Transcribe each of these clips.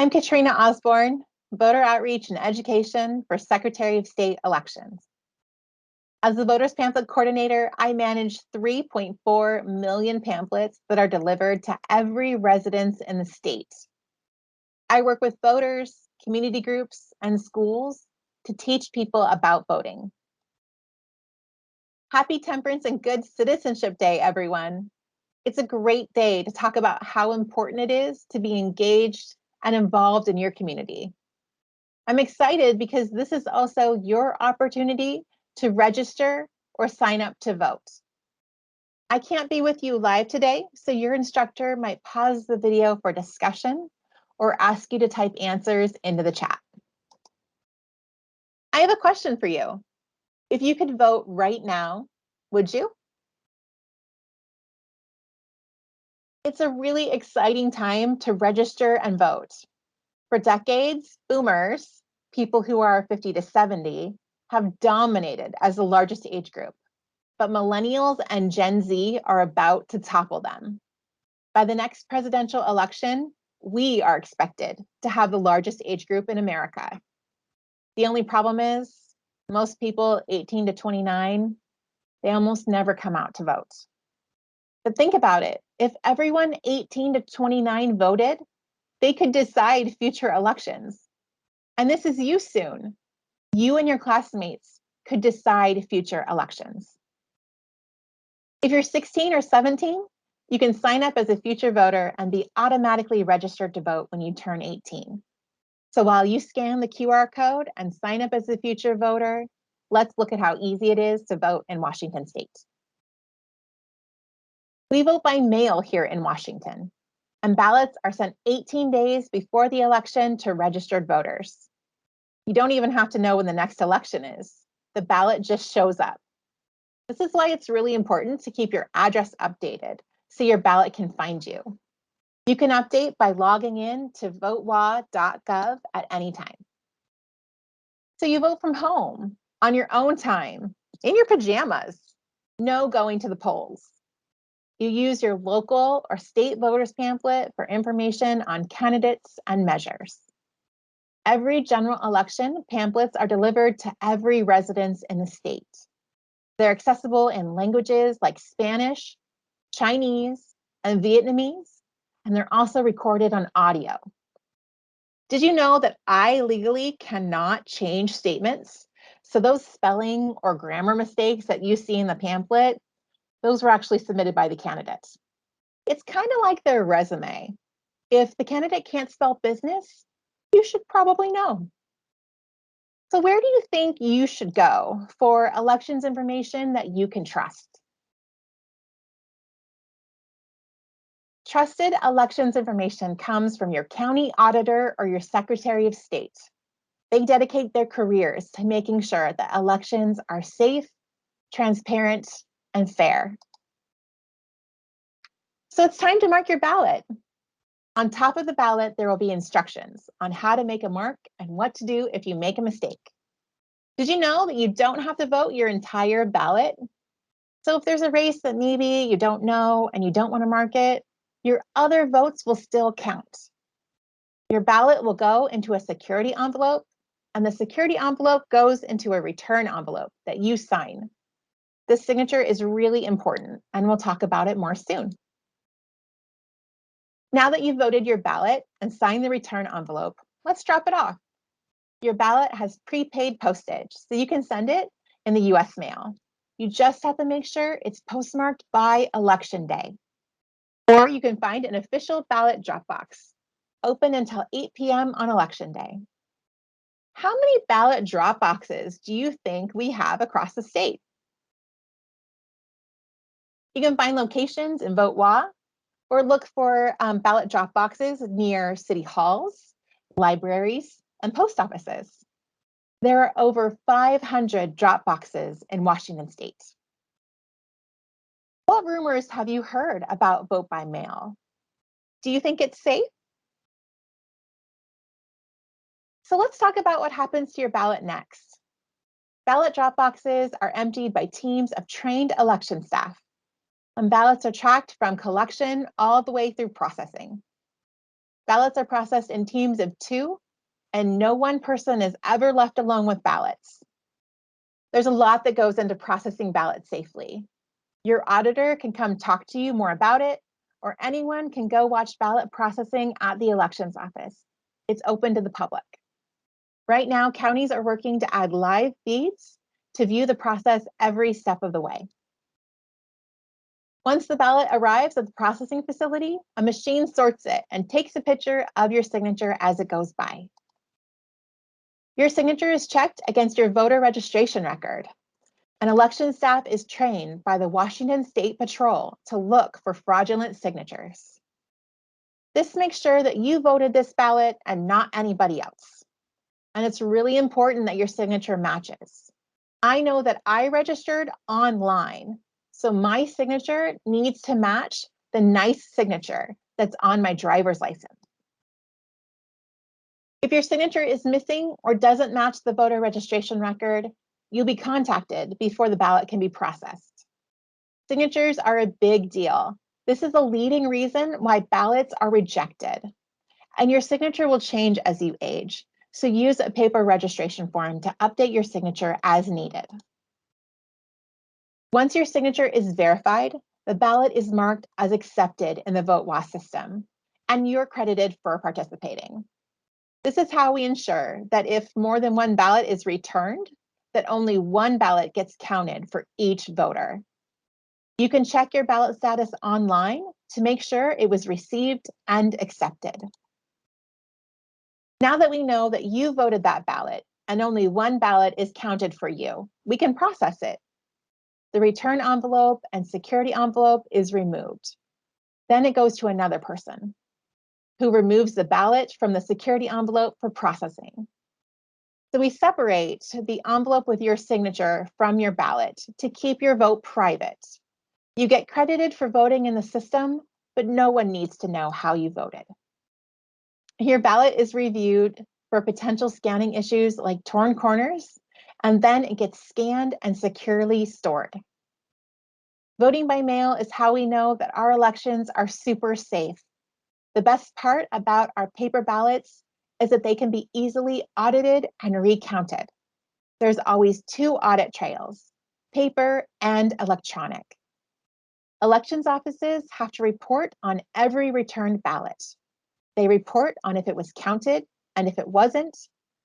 I'm Katrina Osborn, Voter Outreach and Education for Secretary of State Elections. As the Voters Pamphlet Coordinator, I manage 3.4 million pamphlets that are delivered to every residence in the state. I work with voters, community groups, and schools to teach people about voting. Happy Temperance and Good Citizenship Day, everyone. It's a great day to talk about how important it is to be engaged and involved in your community. I'm excited because this is also your opportunity to register or sign up to vote. I can't be with you live today, so your instructor might pause the video for discussion or ask you to type answers into the chat. I have a question for you. If you could vote right now, would you? It's a really exciting time to register and vote. For decades, boomers, people who are 50 to 70, have dominated as the largest age group, but millennials and Gen Z are about to topple them. By the next presidential election, we are expected to have the largest age group in America. The only problem is most people 18 to 29, they almost never come out to vote. But think about it. If everyone 18 to 29 voted, they could decide future elections. And this is you soon. You and your classmates could decide future elections. If you're 16 or 17, you can sign up as a future voter and be automatically registered to vote when you turn 18. So while you scan the QR code and sign up as a future voter, let's look at how easy it is to vote in Washington state. We vote by mail here in Washington, and ballots are sent 18 days before the election to registered voters. You don't even have to know when the next election is. The ballot just shows up. This is why it's really important to keep your address updated so your ballot can find you. You can update by logging in to votewa.gov at any time. So you vote from home, on your own time, in your pajamas. No going to the polls. You use your local or state voters pamphlet for information on candidates and measures. Every general election, pamphlets are delivered to every residence in the state. They're accessible in languages like Spanish, Chinese, and Vietnamese, and they're also recorded on audio. Did you know that I legally cannot change statements? So those spelling or grammar mistakes that you see in the pamphlet, those were actually submitted by the candidates. It's kind of like their resume. If the candidate can't spell business, you should probably know. So where do you think you should go for elections information that you can trust? Trusted elections information comes from your county auditor or your Secretary of State. They dedicate their careers to making sure that elections are safe, transparent, and fair. So it's time to mark your ballot. On top of the ballot, there will be instructions on how to make a mark and what to do if you make a mistake. Did you know that you don't have to vote your entire ballot? So if there's a race that maybe you don't know and you don't want to mark it, your other votes will still count. Your ballot will go into a security envelope, and the security envelope goes into a return envelope that you sign. This signature is really important, and we'll talk about it more soon. Now that you've voted your ballot and signed the return envelope, let's drop it off. Your ballot has prepaid postage, so you can send it in the US mail. You just have to make sure it's postmarked by Election Day. Or you can find an official ballot drop box, open until 8 p.m. on Election Day. How many ballot drop boxes do you think we have across the state? You can find locations in VoteWa or look for ballot drop boxes near city halls, libraries, and post offices. There are over 500 drop boxes in Washington state. What rumors have you heard about vote by mail? Do you think it's safe? So let's talk about what happens to your ballot next. Ballot drop boxes are emptied by teams of trained election staff, and ballots are tracked from collection all the way through processing. Ballots are processed in teams of 2, and no one person is ever left alone with ballots. There's a lot that goes into processing ballots safely. Your auditor can come talk to you more about it, or anyone can go watch ballot processing at the elections office. It's open to the public. Right now, counties are working to add live feeds to view the process every step of the way. Once the ballot arrives at the processing facility, a machine sorts it and takes a picture of your signature as it goes by. Your signature is checked against your voter registration record. An election staff is trained by the Washington State Patrol to look for fraudulent signatures. This makes sure that you voted this ballot and not anybody else. And it's really important that your signature matches. I know that I registered online, so my signature needs to match the nice signature that's on my driver's license. If your signature is missing or doesn't match the voter registration record, you'll be contacted before the ballot can be processed. Signatures are a big deal. This is a leading reason why ballots are rejected. And your signature will change as you age, so use a paper registration form to update your signature as needed. Once your signature is verified, the ballot is marked as accepted in the VoteWAS system, and you're credited for participating. This is how we ensure that if more than one ballot is returned, that only one ballot gets counted for each voter. You can check your ballot status online to make sure it was received and accepted. Now that we know that you voted that ballot and only one ballot is counted for you, we can process it. The return envelope and security envelope is removed. Then it goes to another person who removes the ballot from the security envelope for processing. So we separate the envelope with your signature from your ballot to keep your vote private. You get credited for voting in the system, but no one needs to know how you voted. Your ballot is reviewed for potential scanning issues like torn corners, and then it gets scanned and securely stored. Voting by mail is how we know that our elections are super safe. The best part about our paper ballots is that they can be easily audited and recounted. There's always 2 audit trails, paper and electronic. Elections offices have to report on every returned ballot. They report on if it was counted, and if it wasn't,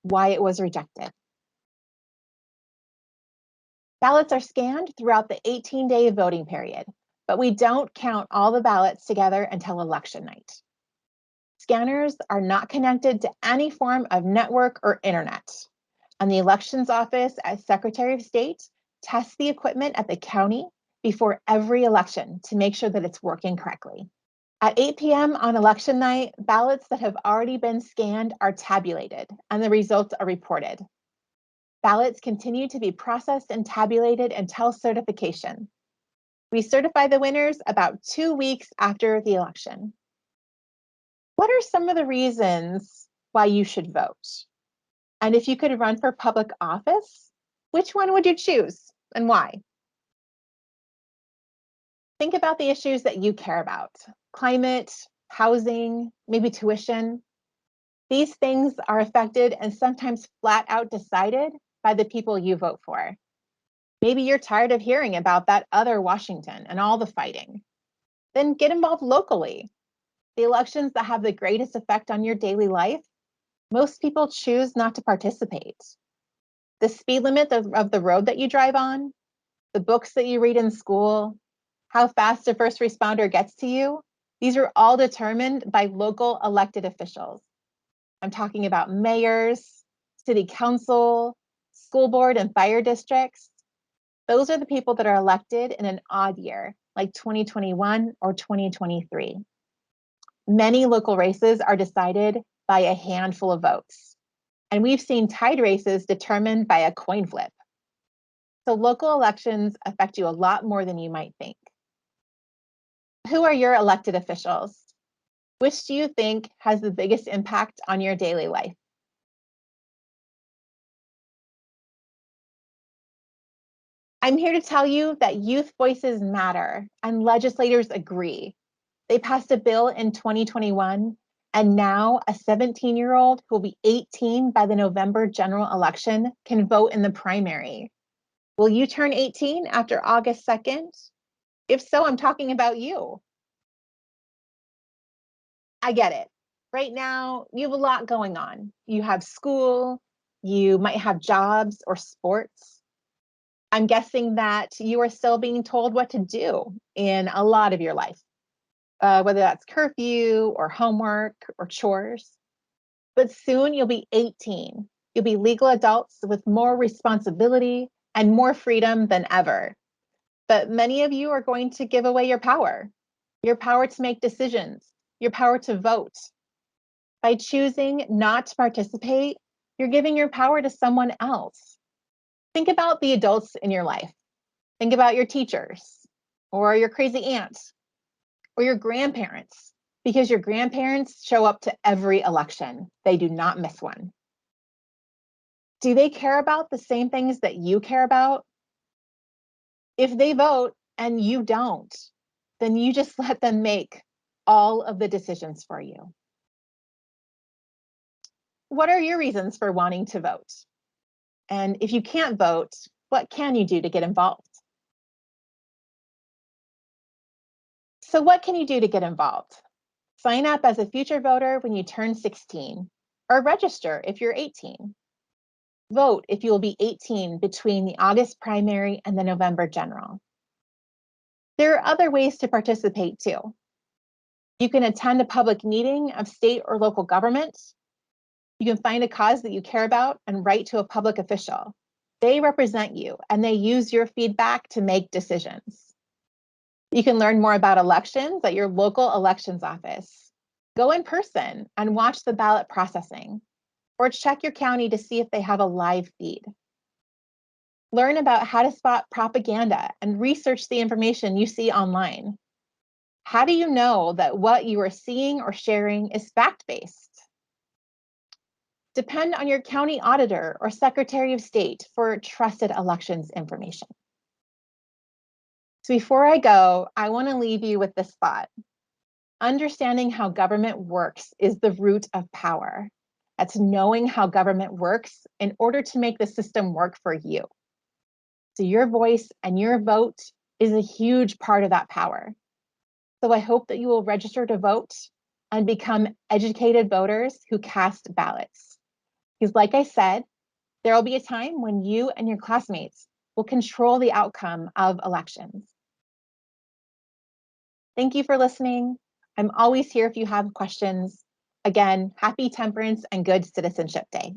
why it was rejected. Ballots are scanned throughout the 18-day voting period, but we don't count all the ballots together until election night. Scanners are not connected to any form of network or internet, and the elections office as Secretary of State tests the equipment at the county before every election to make sure that it's working correctly. At 8 p.m. on election night, ballots that have already been scanned are tabulated, and the results are reported. Ballots continue to be processed and tabulated until certification. We certify the winners about 2 weeks after the election. What are some of the reasons why you should vote? And if you could run for public office, which one would you choose and why? Think about the issues that you care about: climate, housing, maybe tuition. These things are affected and sometimes flat out decided by the people you vote for. Maybe you're tired of hearing about that other Washington and all the fighting. Then get involved locally. The elections that have the greatest effect on your daily life, most people choose not to participate. The speed limit of the road that you drive on, the books that you read in school, how fast a first responder gets to you, these are all determined by local elected officials. I'm talking about mayors, city council, school board and fire districts. Those are the people that are elected in an odd year, like 2021 or 2023. Many local races are decided by a handful of votes, and we've seen tied races determined by a coin flip. So local elections affect you a lot more than you might think. Who are your elected officials? Which do you think has the biggest impact on your daily life? I'm here to tell you that youth voices matter and legislators agree. They passed a bill in 2021, And now a 17-year-old who will be 18 by the November general election can vote in the primary. Will you turn 18 after August 2nd? If so, I'm talking about you. I get it. Right now, you have a lot going on. You have school, you might have jobs or sports. I'm guessing that you are still being told what to do in a lot of your life, whether that's curfew or homework or chores. But soon you'll be 18. You'll be legal adults with more responsibility and more freedom than ever. But many of you are going to give away your power to make decisions, your power to vote. By choosing not to participate, you're giving your power to someone else. Think about the adults in your life. Think about your teachers, or your crazy aunt, or your grandparents, because your grandparents show up to every election. They do not miss one. Do they care about the same things that you care about? If they vote and you don't, then you just let them make all of the decisions for you. What are your reasons for wanting to vote? And if you can't vote, what can you do to get involved? So what can you do to get involved? Sign up as a future voter when you turn 16, or register if you're 18. Vote if you will be 18 between the August primary and the November general. There are other ways to participate too. You can attend a public meeting of state or local government. You can find a cause that you care about and write to a public official. They represent you and they use your feedback to make decisions. You can learn more about elections at your local elections office. Go in person and watch the ballot processing, or check your county to see if they have a live feed. Learn about how to spot propaganda and research the information you see online. How do you know that what you are seeing or sharing is fact-based? Depend on your county auditor or Secretary of State for trusted elections information. So before I go, I want to leave you with this thought. Understanding how government works is the root of power. That's knowing how government works in order to make the system work for you. So your voice and your vote is a huge part of that power. So I hope that you will register to vote and become educated voters who cast ballots. Because like I said, there will be a time when you and your classmates will control the outcome of elections. Thank you for listening. I'm always here if you have questions. Again, happy Temperance and good Citizenship Day.